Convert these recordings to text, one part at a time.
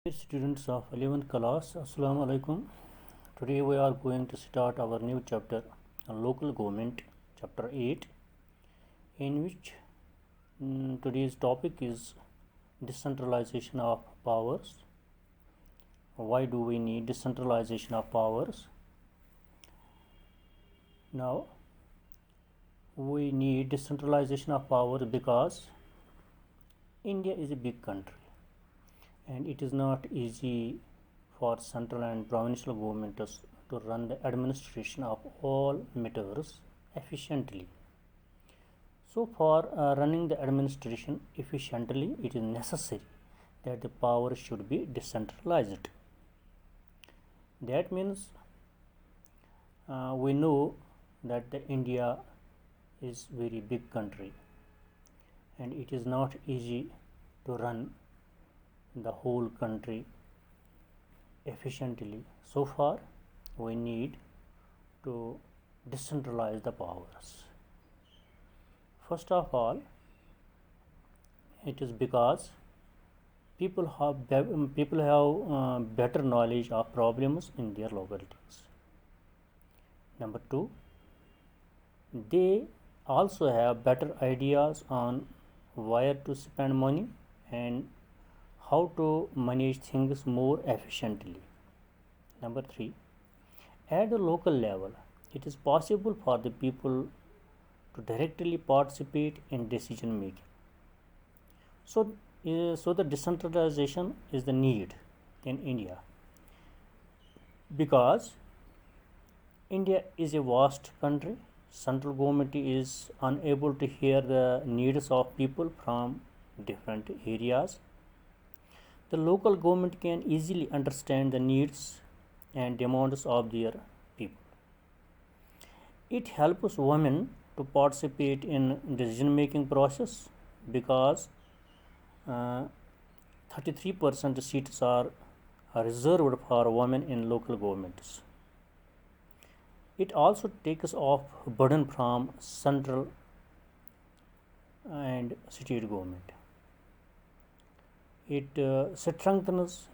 Dear students of 11th class, Assalamu alaikum. Today we are going to start our new chapter on local government, chapter 8, in which today's topic is decentralization of powers. Why do we need decentralization of powers? Now, we need decentralization of powers because India is a big country and it is not easy for central and provincial governments to run the administration of all matters efficiently. So for running the administration efficiently, it is necessary that the power should be decentralized. That means we know that the India is very big country and it is not easy to run the whole country efficiently. So far we need to decentralize the powers. First of all, it is because people have better knowledge of problems in their localities. Number two, they also have better ideas on where to spend money and how to manage things more efficiently. Number three, at the local level, it is possible for the people to directly participate in decision making. So the decentralization is the need in India because India is a vast country. Central government is unable to hear the needs of people from different areas. The local government can easily understand the needs and demands of their people. It helps women to participate in decision making process because 33% seats are reserved for women in local governments. It also takes off burden from central and state government. It strengthens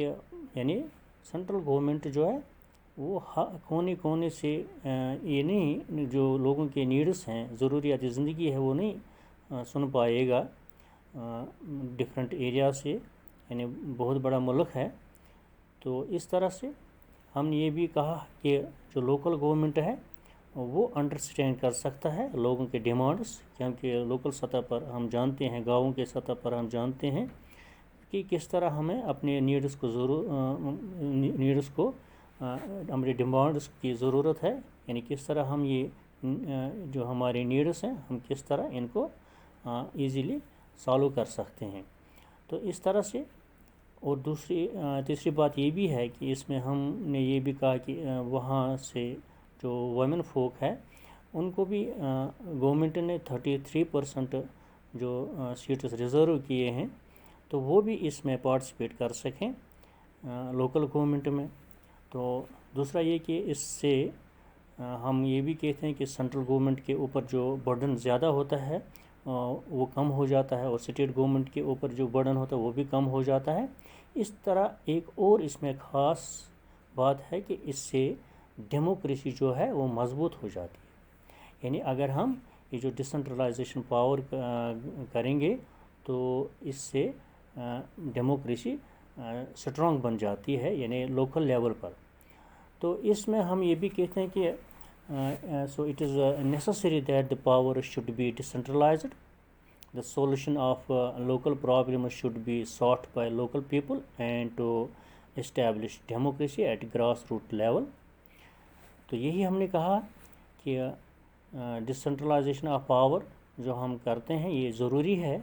کہ یعنی central government جو ہے وہ کونے کونے سے یہ نہیں جو لوگوں کے نیڈس ہیں، ضروریات زندگی ہے، وہ نہیں سن پائے گا ڈفرینٹ ایریا سے، یعنی بہت بڑا ملک ہے۔ تو اس طرح سے ہم نے یہ بھی کہا کہ جو لوکل گورنمنٹ ہے وہ انڈرسٹینڈ کر سکتا ہے لوگوں کے ڈیمانڈس، کیونکہ لوکل سطح پر ہم جانتے ہیں، گاؤں کے سطح پر ہم جانتے ہیں کہ کس طرح ہمیں اپنے نیڈس کو ہمارے ڈیمانڈس کی ضرورت ہے، یعنی کس طرح ہم یہ جو ہمارے نیڈس ہیں ہم کس طرح ان کو ایزیلی سالو کر سکتے ہیں۔ تو اس طرح سے، اور تیسری بات یہ بھی ہے کہ اس میں ہم نے یہ بھی کہا کہ وہاں سے جو ویمن فوک ہے ان کو بھی گورنمنٹ نے 33% جو سیٹس ریزرو کیے ہیں، تو وہ بھی اس میں پارٹیسپیٹ کر سکیں لوکل گورنمنٹ میں۔ تو دوسرا یہ کہ اس سے ہم یہ بھی کہتے ہیں کہ سینٹرل گورنمنٹ کے اوپر جو برڈن زیادہ ہوتا ہے وہ کم ہو جاتا ہے، اور اسٹیٹ گورنمنٹ کے اوپر جو برڈن ہوتا ہے وہ بھی کم ہو جاتا ہے۔ اس طرح ایک اور اس میں خاص بات ہے کہ اس سے ڈیموکریسی جو ہے وہ مضبوط ہو جاتی ہے، یعنی اگر ہم یہ جو ڈسنٹرلائزیشن پاور کریں گے تو اس سے ڈیموکریسی سٹرانگ بن جاتی ہے، یعنی لوکل لیول پر۔ تو اس میں ہم یہ بھی کہتے ہیں کہ so it is necessary that the power should be decentralized. The solution of local problems should be sought by local people and to establish democracy at grassroots level. تو یہی ہم نے کہا کہ ڈسنٹرلائزیشن آف پاور جو ہم کرتے ہیں یہ ضروری ہے،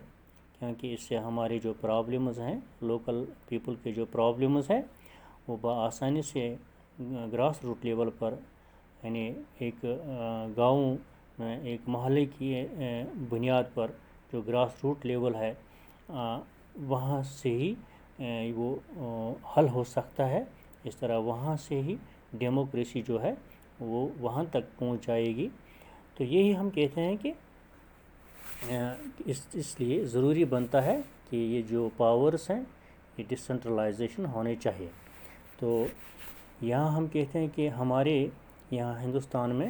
کیونکہ اس سے ہمارے جو پرابلمز ہیں، لوکل پیپل کے جو پرابلمز ہیں، وہ بآسانی سے گراس روٹ لیول پر، یعنی ایک گاؤں میں ایک محلے کی بنیاد پر جو گراس روٹ لیول ہے وہاں سے ہی وہ حل ہو سکتا ہے۔ اس طرح وہاں سے ہی ڈیموکریسی جو ہے وہ وہاں تک پہنچ جائے گی۔ تو یہی ہم کہتے ہیں کہ اس لیے ضروری بنتا ہے کہ یہ جو پاورز ہیں یہ ڈسنٹرلائزیشن ہونے چاہیے۔ تو یہاں ہم کہتے ہیں کہ ہمارے یہاں ہندوستان میں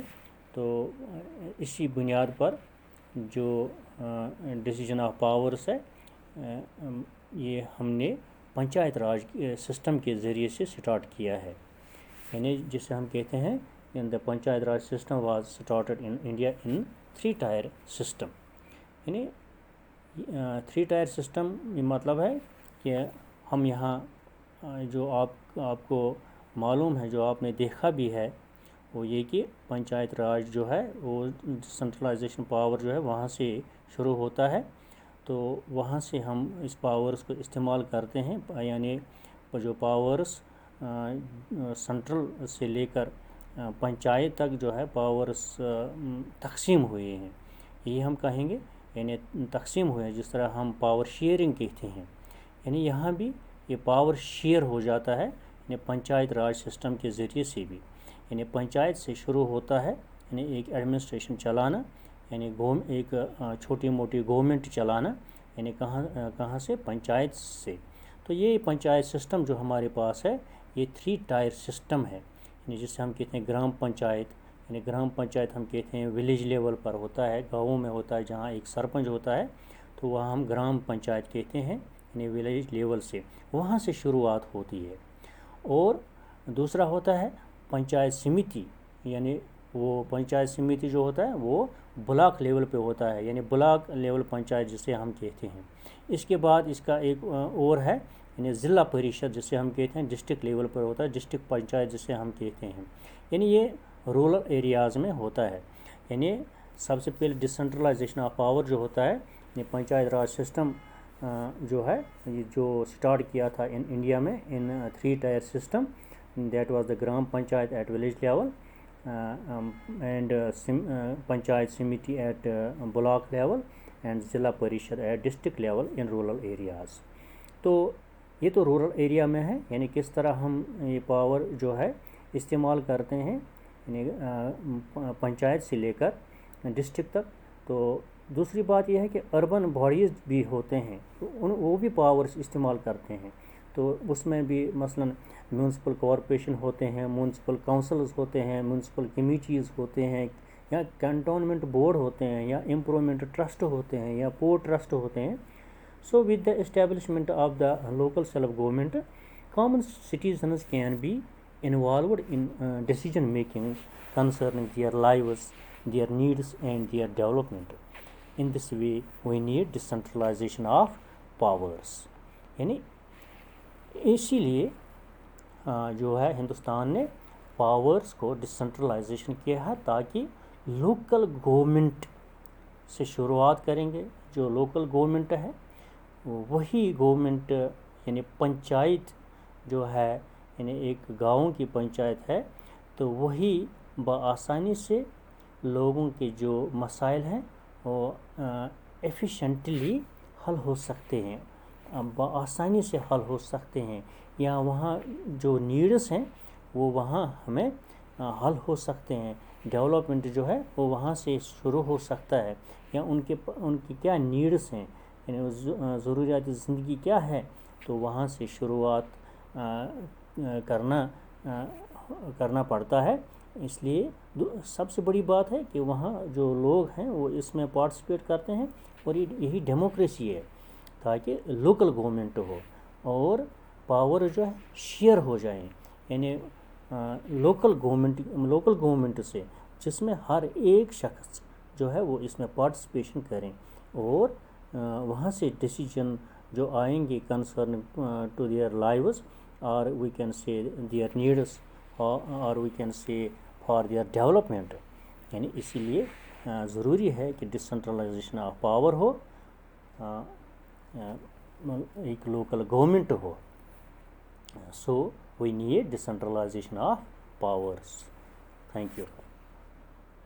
تو اسی بنیاد پر جو ڈیسیجن آف پاورز ہے یہ ہم نے پنچایت راج سسٹم کے ذریعے سے سٹارٹ کیا ہے، یعنی جسے ہم کہتے ہیں the panchayat raj system was started in India in 3 tier system. یعنی 3 ٹائر سسٹم یہ مطلب ہے کہ ہم یہاں جو آپ کو معلوم ہے، جو آپ نے دیکھا بھی ہے، وہ یہ کہ پنچایت راج جو ہے وہ سینٹرلائزیشن پاور جو ہے وہاں سے شروع ہوتا ہے۔ تو وہاں سے ہم اس پاورز کو استعمال کرتے ہیں، یعنی جو پاورز سینٹرل سے لے کر پنچایت تک جو ہے پاورز تقسیم ہوئے ہیں، یہ ہم کہیں گے، یعنی تقسیم ہوئے ہیں، جس طرح ہم پاور شیئرنگ کہتے ہیں، یعنی یہاں بھی یہ پاور شیئر ہو جاتا ہے، یعنی پنچایت راج سسٹم کے ذریعے سے بھی، یعنی پنچایت سے شروع ہوتا ہے، یعنی ایک ایڈمنسٹریشن چلانا، یعنی ایک چھوٹی موٹی گورنمنٹ چلانا، یعنی کہاں سے؟ پنچایت سے۔ تو یہ پنچایت سسٹم جو ہمارے پاس ہے یہ 3 ٹائر سسٹم ہے، یعنی جسے ہم کہتے ہیں گرام پنچایت، یعنی گرام پنچایت ہم کہتے ہیں ولیج لیول پر ہوتا ہے، گاؤں میں ہوتا ہے جہاں ایک سرپنچ ہوتا ہے، تو وہاں ہم گرام پنچایت کہتے ہیں، یعنی ولیج لیول سے وہاں سے شروعات ہوتی ہے۔ اور دوسرا ہوتا ہے پنچایت سمیتی، یعنی وہ پنچایت سمیتی جو ہوتا ہے وہ بلاک لیول پہ ہوتا ہے، یعنی بلاک لیول پنچایت جسے ہم کہتے ہیں۔ اس کے بعد اس کا ایک اور ہے، یعنی ضلع پریشد جسے ہم کہتے ہیں، ڈسٹرکٹ لیول پر ہوتا ہے، ڈسٹرکٹ پنچایت جسے ہم کہتے ہیں، یعنی یہ رورل ایریاز میں ہوتا ہے۔ یعنی سب سے پہلے ڈسنٹرلائزیشن آف پاور جو ہوتا ہے، یعنی پنچایت راج سسٹم جو ہے یہ جو سٹارٹ کیا تھا ان انڈیا میں in 3 tier system, that was the gram panchayat at village level and panchayat samiti at block level and Zila Parishad at district level in rural areas. تو یہ تو رورل ایریا میں ہے، یعنی کس طرح ہم یہ پاور جو ہے استعمال کرتے ہیں، یعنی پنچایت سے لے کر ڈسٹرکٹ تک۔ تو دوسری بات یہ ہے کہ اربن باڈیز بھی ہوتے ہیں، تو وہ بھی پاورز استعمال کرتے ہیں۔ تو اس میں بھی مثلاً میونسپل کارپوریشن ہوتے ہیں، میونسپل کونسلز ہوتے ہیں، میونسپل کمیٹیز ہوتے ہیں، یا کنٹونمنٹ بورڈ ہوتے ہیں، یا امپرومنٹ ٹرسٹ ہوتے ہیں، یا پورٹ ٹرسٹ ہوتے ہیں. So with the establishment of the local self-government, common citizens can be involved in decision making concerning their lives, their needs and their development. In this way we need decentralization of powers. یعنی اسی لیے جو ہے ہندوستان نے powers کو ڈسنٹرلائزیشن کیا ہے، تاکہ لوکل گورنمنٹ سے شروعات کریں گے. جو لوکل گورنمنٹ ہے وہی گورنمنٹ، یعنی پنچایت جو ہے، یعنی ایک گاؤں کی پنچایت ہے، تو وہی بآسانی سے لوگوں کے جو مسائل ہیں وہ ایفیشینٹلی حل ہو سکتے ہیں، بآسانی سے حل ہو سکتے ہیں، یا وہاں جو نیڈس ہیں وہ وہاں ہمیں حل ہو سکتے ہیں. ڈیولپمنٹ جو ہے وہ وہاں سے شروع ہو سکتا ہے، یا ان کی کیا نیڈس ہیں، یعنی ضروریات زندگی کیا ہے، تو وہاں سے شروعات کرنا پڑتا ہے. اس لیے سب سے بڑی بات ہے کہ وہاں جو لوگ ہیں وہ اس میں پارٹیسپیٹ کرتے ہیں، اور یہی ڈیموکریسی ہے، تاکہ لوکل گورنمنٹ ہو اور پاور جو ہے شیئر ہو جائیں. یعنی لوکل گورنمنٹ سے، جس میں ہر ایک شخص جو ہے وہ اس میں پارٹیسپیشن کریں، اور وہاں سے ڈیسیجن جو آئیں گے کنسرننگ ٹو دیئر لائیوز، اور we can say their needs, اور we can say for their development. یعنی اسی لیے ضروری ہے کہ ڈسنٹرلائزیشن آف پاور ہو، ایک لوکل گورنمنٹ ہو. So we need decentralisation of powers. Thank you.